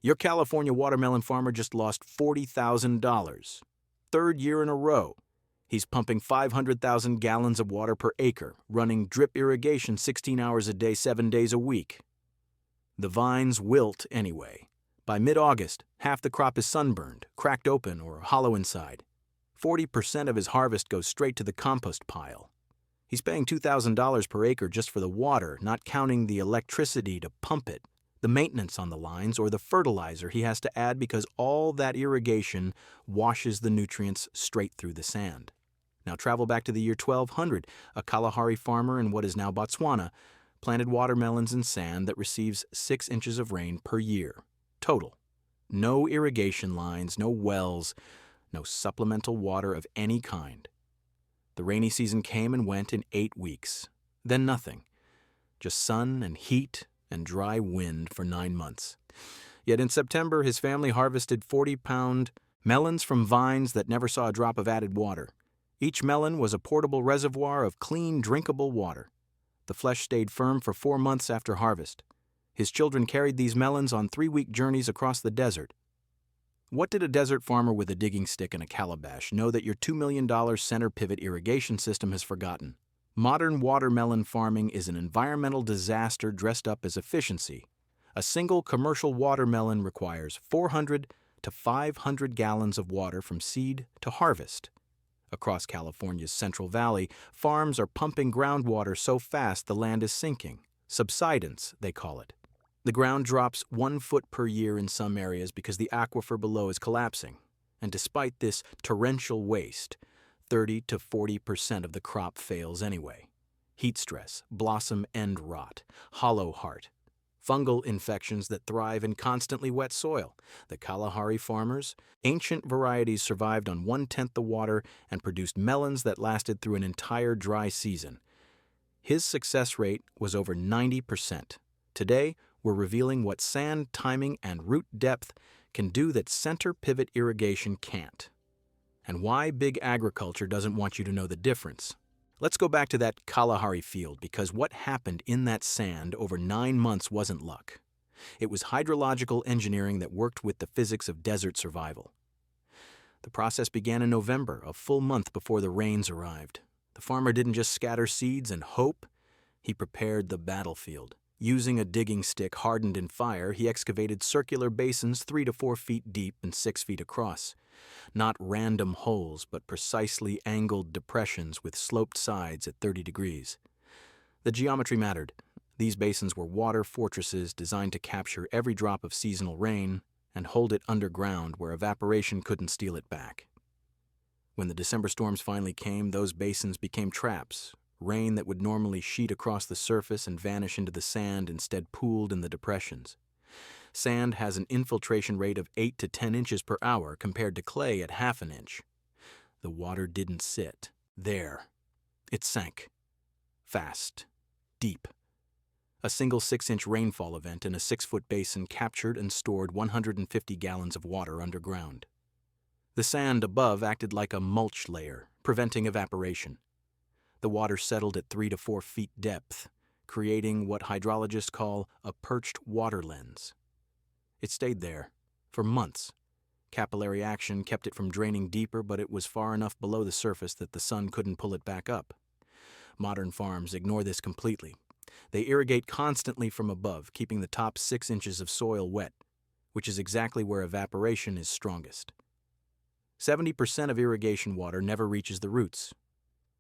Your California watermelon farmer just lost $40,000. Third year in a row. He's pumping 500,000 gallons of water per acre, running drip irrigation 16 hours a day, 7 days a week. The vines wilt anyway. By mid-August, half the crop is sunburned, cracked open, or hollow inside. 40% of his harvest goes straight to the compost pile. He's paying $2,000 per acre just for the water, not counting the electricity to pump it, the maintenance on the lines, or the fertilizer he has to add because all that irrigation washes the nutrients straight through the sand. Now travel back to the year 1200. A Kalahari farmer in what is now Botswana planted watermelons in sand that receives 6 inches of rain per year. Total. No irrigation lines, no wells, no supplemental water of any kind. The rainy season came and went in 8 weeks. Then nothing. Just sun and heat and dry wind for 9 months. Yet in September, his family harvested 40-pound melons from vines that never saw a drop of added water. Each melon was a portable reservoir of clean, drinkable water. The flesh stayed firm for 4 months after harvest. His children carried these melons on 3-week journeys across the desert. What did a desert farmer with a digging stick and a calabash know that your $2 million center pivot irrigation system has forgotten? Modern watermelon farming is an environmental disaster dressed up as efficiency. A single commercial watermelon requires 400 to 500 gallons of water from seed to harvest. Across California's Central Valley, farms are pumping groundwater so fast the land is sinking. Subsidence, they call it. The ground drops 1 foot per year in some areas because the aquifer below is collapsing. And despite this torrential waste, 30 to 40% of the crop fails anyway. Heat stress, blossom end rot, hollow heart, fungal infections that thrive in constantly wet soil. The Kalahari farmers, ancient varieties survived on 1/10 the water and produced melons that lasted through an entire dry season. His success rate was over 90%. Today, we're revealing what sand timing and root depth can do that center pivot irrigation can't. And why big agriculture doesn't want you to know the difference. Let's go back to that Kalahari field because what happened in that sand over 9 months wasn't luck. It was hydrological engineering that worked with the physics of desert survival. The process began in November, a full month before the rains arrived. The farmer didn't just scatter seeds and hope. He prepared the battlefield. Using a digging stick hardened in fire, he excavated circular basins 3 to 4 feet deep and 6 feet across. Not random holes, but precisely angled depressions with sloped sides at 30 degrees. The geometry mattered. These basins were water fortresses designed to capture every drop of seasonal rain and hold it underground where evaporation couldn't steal it back. When the December storms finally came, those basins became traps. Rain that would normally sheet across the surface and vanish into the sand instead pooled in the depressions. Sand has an infiltration rate of 8 to 10 inches per hour compared to clay at half an inch. The water didn't sit there. It sank. Fast. Deep. A single 6-inch rainfall event in a 6-foot basin captured and stored 150 gallons of water underground. The sand above acted like a mulch layer, preventing evaporation. The water settled at 3 to 4 feet depth, creating what hydrologists call a perched water lens. It stayed there for months. Capillary action kept it from draining deeper, but it was far enough below the surface that the sun couldn't pull it back up. Modern farms ignore this completely. They irrigate constantly from above, keeping the top 6 inches of soil wet, which is exactly where evaporation is strongest. 70% of irrigation water never reaches the roots.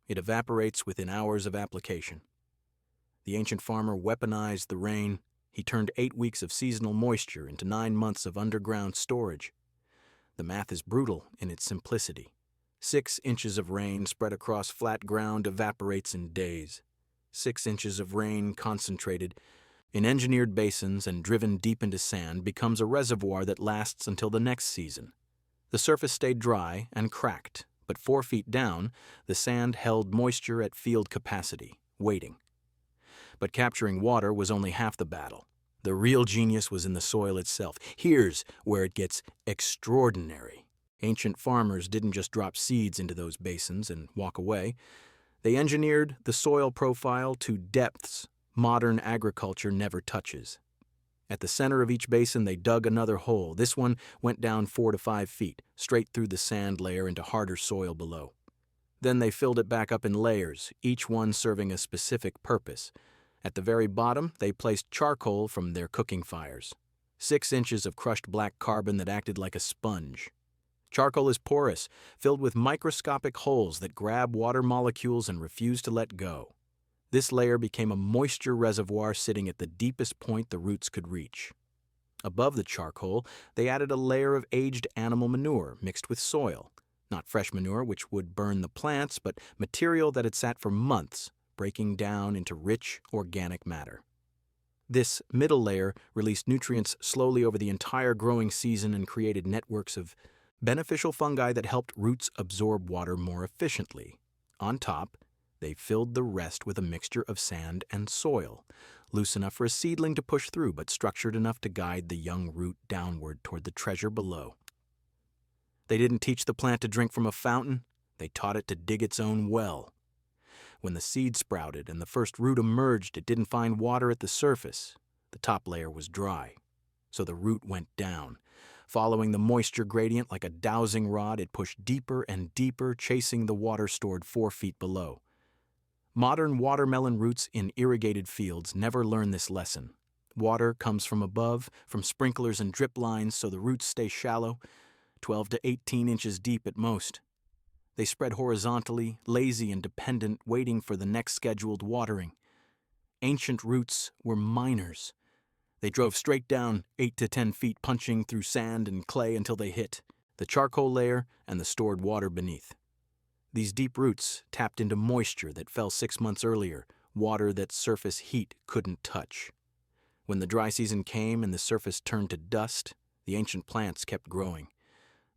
It evaporates within hours of application. The ancient farmer weaponized the rain. He turned 8 weeks of seasonal moisture into 9 months of underground storage. The math is brutal in its simplicity. 6 inches of rain spread across flat ground evaporates in days. 6 inches of rain concentrated in engineered basins and driven deep into sand becomes a reservoir that lasts until the next season. The surface stayed dry and cracked, but 4 feet down, the sand held moisture at field capacity, waiting. But capturing water was only half the battle. The real genius was in the soil itself. Here's where it gets extraordinary. Ancient farmers didn't just drop seeds into those basins and walk away. They engineered the soil profile to depths modern agriculture never touches. At the center of each basin, they dug another hole. This one went down 4 to 5 feet, straight through the sand layer into harder soil below. Then they filled it back up in layers, each one serving a specific purpose. At the very bottom, they placed charcoal from their cooking fires, 6 inches of crushed black carbon that acted like a sponge. Charcoal is porous, filled with microscopic holes that grab water molecules and refuse to let go. This layer became a moisture reservoir sitting at the deepest point the roots could reach. Above the charcoal, they added a layer of aged animal manure mixed with soil. Not fresh manure, which would burn the plants, but material that had sat for months, breaking down into rich, organic matter. This middle layer released nutrients slowly over the entire growing season and created networks of beneficial fungi that helped roots absorb water more efficiently. On top, they filled the rest with a mixture of sand and soil, loose enough for a seedling to push through, but structured enough to guide the young root downward toward the treasure below. They didn't teach the plant to drink from a fountain, they taught it to dig its own well. When the seed sprouted and the first root emerged, it didn't find water at the surface. The top layer was dry, so the root went down. Following the moisture gradient like a dowsing rod, it pushed deeper and deeper, chasing the water stored 4 feet below. Modern watermelon roots in irrigated fields never learn this lesson. Water comes from above, from sprinklers and drip lines, so the roots stay shallow, 12 to 18 inches deep at most. They spread horizontally, lazy and dependent, waiting for the next scheduled watering. Ancient roots were miners. They drove straight down 8 to 10 feet, punching through sand and clay until they hit the charcoal layer and the stored water beneath. These deep roots tapped into moisture that fell 6 months earlier, water that surface heat couldn't touch. When the dry season came and the surface turned to dust, the ancient plants kept growing.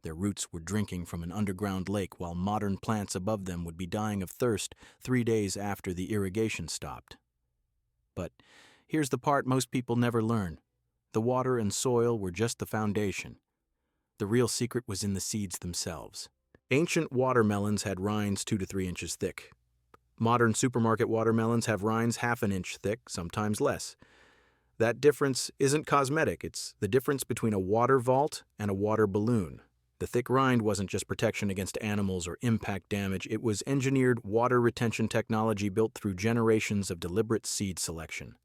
Their roots were drinking from an underground lake while modern plants above them would be dying of thirst 3 days after the irrigation stopped. But here's the part most people never learn. The water and soil were just the foundation. The real secret was in the seeds themselves. Ancient watermelons had rinds 2 to 3 inches thick. Modern supermarket watermelons have rinds half an inch thick, sometimes less. That difference isn't cosmetic, it's the difference between a water vault and a water balloon. The thick rind wasn't just protection against animals or impact damage, it was engineered water retention technology built through generations of deliberate seed selection.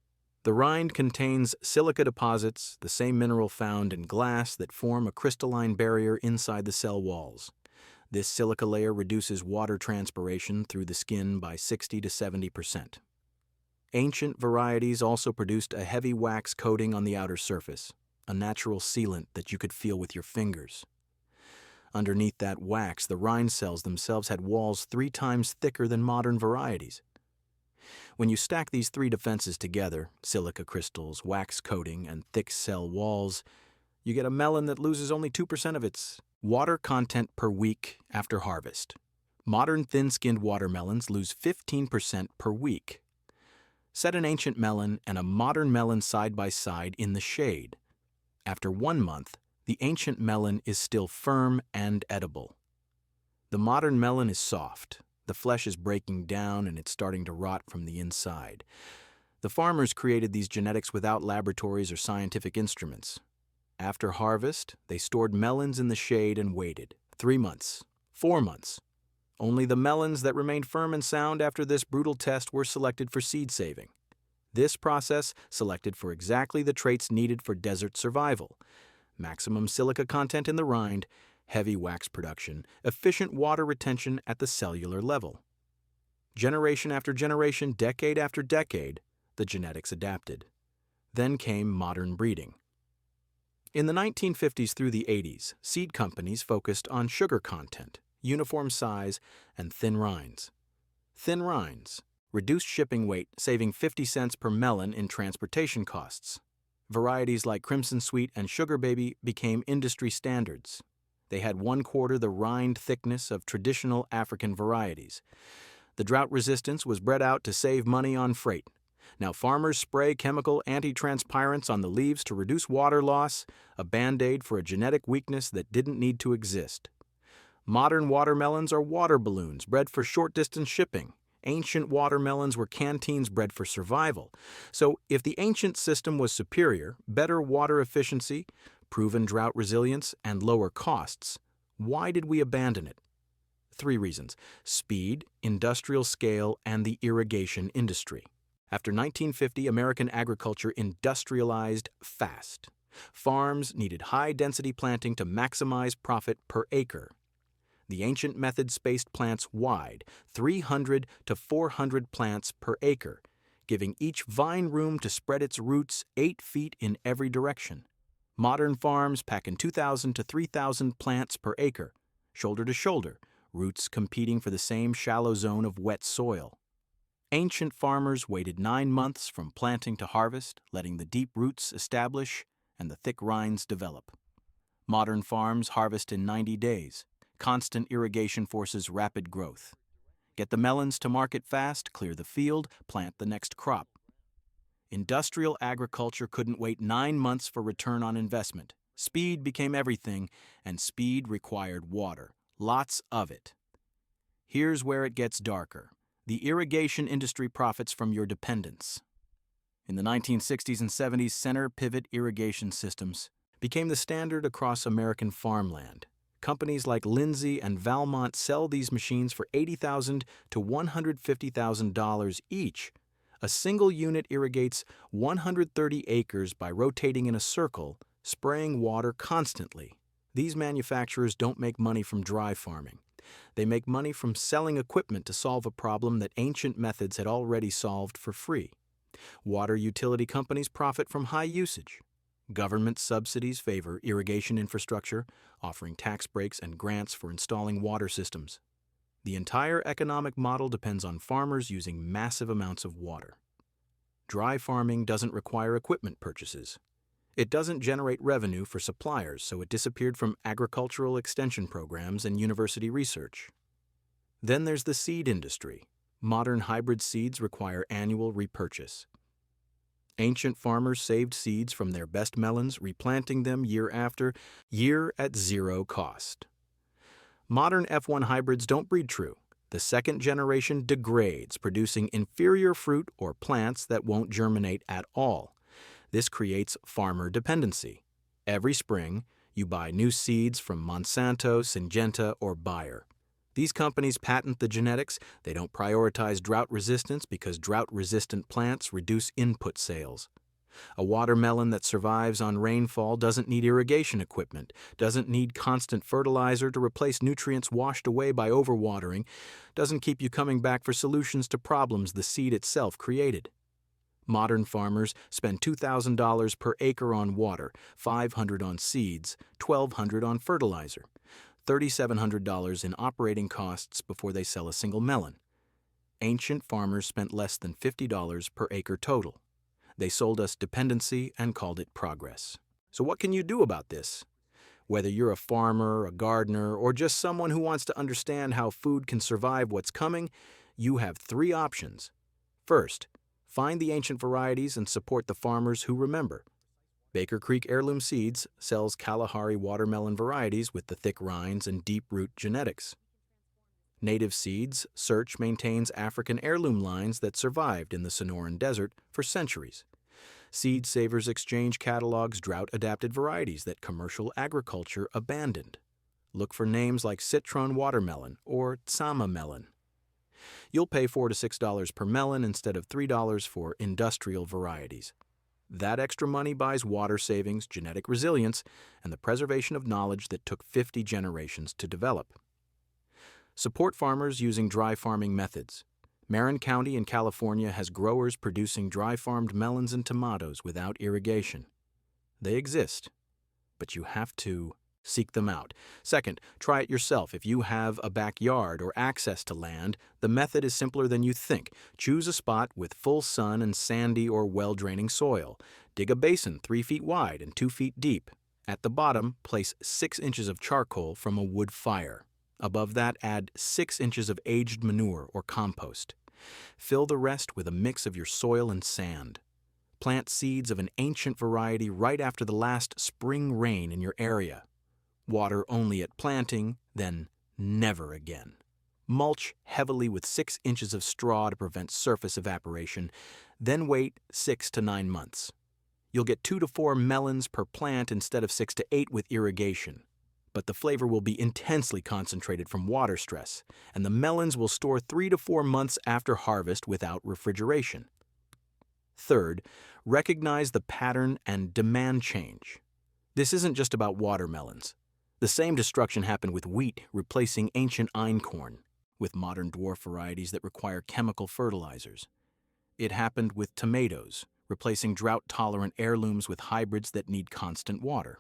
The rind contains silica deposits, the same mineral found in glass, that form a crystalline barrier inside the cell walls. This silica layer reduces water transpiration through the skin by 60 to 70%. Ancient varieties also produced a heavy wax coating on the outer surface, a natural sealant that you could feel with your fingers. Underneath that wax, the rind cells themselves had walls 3 times thicker than modern varieties. When you stack these 3 defenses together, silica crystals, wax coating, and thick cell walls, you get a melon that loses only 2% of its water content per week after harvest. Modern thin-skinned watermelons lose 15% per week. Set an ancient melon and a modern melon side by side in the shade. After 1 month, the ancient melon is still firm and edible. The modern melon is soft. The flesh is breaking down and it's starting to rot from the inside. The farmers created these genetics without laboratories or scientific instruments. After harvest, they stored melons in the shade and waited 3 months, 4 months. Only the melons that remained firm and sound after this brutal test were selected for seed saving. This process selected for exactly the traits needed for desert survival: maximum silica content in the rind, heavy wax production, efficient water retention at the cellular level. Generation after generation, decade after decade, the genetics adapted. Then came modern breeding. In the 1950s through the 80s, seed companies focused on sugar content, uniform size, and thin rinds. Thin rinds reduced shipping weight, saving 50 cents per melon in transportation costs. Varieties like Crimson Sweet and Sugar Baby became industry standards. They had 1/4 the rind thickness of traditional African varieties. The drought resistance was bred out to save money on freight. Now farmers spray chemical anti-transpirants on the leaves to reduce water loss, a band-aid for a genetic weakness that didn't need to exist. Modern watermelons are water balloons bred for short-distance shipping, Ancient watermelons were canteens bred for survival. So if the ancient system was superior, better water efficiency, proven drought resilience, and lower costs, why did we abandon it? 3 reasons: speed, industrial scale, and the irrigation industry. After 1950, American agriculture industrialized fast. Farms needed high-density planting to maximize profit per acre. The ancient method spaced plants wide, 300 to 400 plants per acre, giving each vine room to spread its roots 8 feet in every direction. Modern farms pack in 2,000 to 3,000 plants per acre, shoulder to shoulder, roots competing for the same shallow zone of wet soil. Ancient farmers waited 9 months from planting to harvest, letting the deep roots establish and the thick rinds develop. Modern farms harvest in 90 days. Constant irrigation forces rapid growth. Get the melons to market fast, clear the field, plant the next crop. Industrial agriculture couldn't wait 9 months for return on investment. Speed became everything, and speed required water. Lots of it. Here's where it gets darker. The irrigation industry profits from your dependence. In the 1960s and 70s, center pivot irrigation systems became the standard across American farmland. Companies like Lindsay and Valmont sell these machines for $80,000 to $150,000 each. A single unit irrigates 130 acres by rotating in a circle, spraying water constantly. These manufacturers don't make money from dry farming. They make money from selling equipment to solve a problem that ancient methods had already solved for free. Water utility companies profit from high usage. Government subsidies favor irrigation infrastructure, offering tax breaks and grants for installing water systems. The entire economic model depends on farmers using massive amounts of water. Dry farming doesn't require equipment purchases. It doesn't generate revenue for suppliers, so it disappeared from agricultural extension programs and university research. Then there's the seed industry. Modern hybrid seeds require annual repurchase. Ancient farmers saved seeds from their best melons, replanting them year after year at zero cost. Modern F1 hybrids don't breed true. The second generation degrades, producing inferior fruit or plants that won't germinate at all. This creates farmer dependency. Every spring, you buy new seeds from Monsanto, Syngenta, or Bayer. These companies patent the genetics. They don't prioritize drought resistance because drought-resistant plants reduce input sales. A watermelon that survives on rainfall doesn't need irrigation equipment, doesn't need constant fertilizer to replace nutrients washed away by overwatering, doesn't keep you coming back for solutions to problems the seed itself created. Modern farmers spend $2,000 per acre on water, $500 on seeds, $1,200 on fertilizer, $3,700 in operating costs before they sell a single melon. Ancient farmers spent less than $50 per acre total. They sold us dependency and called it progress. So what can you do about this? Whether you're a farmer, a gardener, or just someone who wants to understand how food can survive what's coming, you have 3 options. First, find the ancient varieties and support the farmers who remember. Baker Creek Heirloom Seeds sells Kalahari watermelon varieties with the thick rinds and deep root genetics. Native Seeds maintains African heirloom lines that survived in the Sonoran Desert for centuries. Seed Savers Exchange catalogs drought-adapted varieties that commercial agriculture abandoned. Look for names like Citron watermelon or Tsama melon. You'll pay $4 to $6 per melon instead of $3 for industrial varieties. That extra money buys water savings, genetic resilience, and the preservation of knowledge that took 50 generations to develop. Support farmers using dry farming methods. Marin County in California has growers producing dry-farmed melons and tomatoes without irrigation. They exist, but you have to seek them out. Second, try it yourself. If you have a backyard or access to land, the method is simpler than you think. Choose a spot with full sun and sandy or well-draining soil. Dig a basin 3 feet wide and 2 feet deep. At the bottom, place 6 inches of charcoal from a wood fire. Above that, add 6 inches of aged manure or compost. Fill the rest with a mix of your soil and sand. Plant seeds of an ancient variety right after the last spring rain in your area. Water only at planting, then never again. Mulch heavily with 6 inches of straw to prevent surface evaporation, then wait 6 to 9 months. You'll get 2 to 4 melons per plant instead of 6 to 8 with irrigation. But the flavor will be intensely concentrated from water stress, and the melons will store 3 to 4 months after harvest without refrigeration. Third, recognize the pattern and demand change. This isn't just about watermelons. The same destruction happened with wheat, replacing ancient einkorn, with modern dwarf varieties that require chemical fertilizers. It happened with tomatoes, replacing drought-tolerant heirlooms with hybrids that need constant water.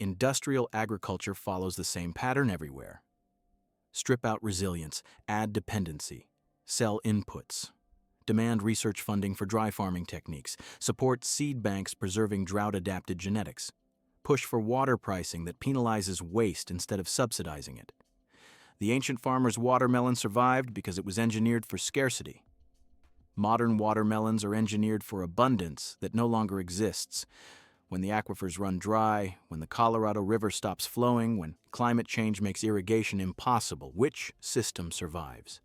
Industrial agriculture follows the same pattern everywhere. Strip out resilience, add dependency, sell inputs, demand research funding for dry farming techniques, support seed banks preserving drought-adapted genetics, push for water pricing that penalizes waste instead of subsidizing it. The ancient farmer's watermelon survived because it was engineered for scarcity. Modern watermelons are engineered for abundance that no longer exists. When the aquifers run dry, when the Colorado River stops flowing, when climate change makes irrigation impossible, which system survives?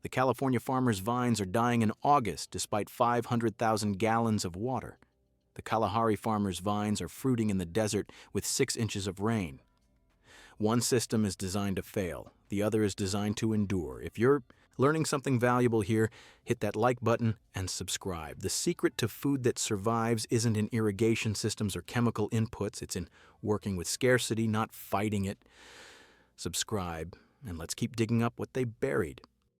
The California farmer's vines are dying in August despite 500,000 gallons of water. The Kalahari farmer's vines are fruiting in the desert with 6 inches of rain. One system is designed to fail. The other is designed to endure. If you're learning something valuable here, hit that like button and subscribe. The secret to food that survives isn't in irrigation systems or chemical inputs. It's in working with scarcity, not fighting it. Subscribe, and let's keep digging up what they buried.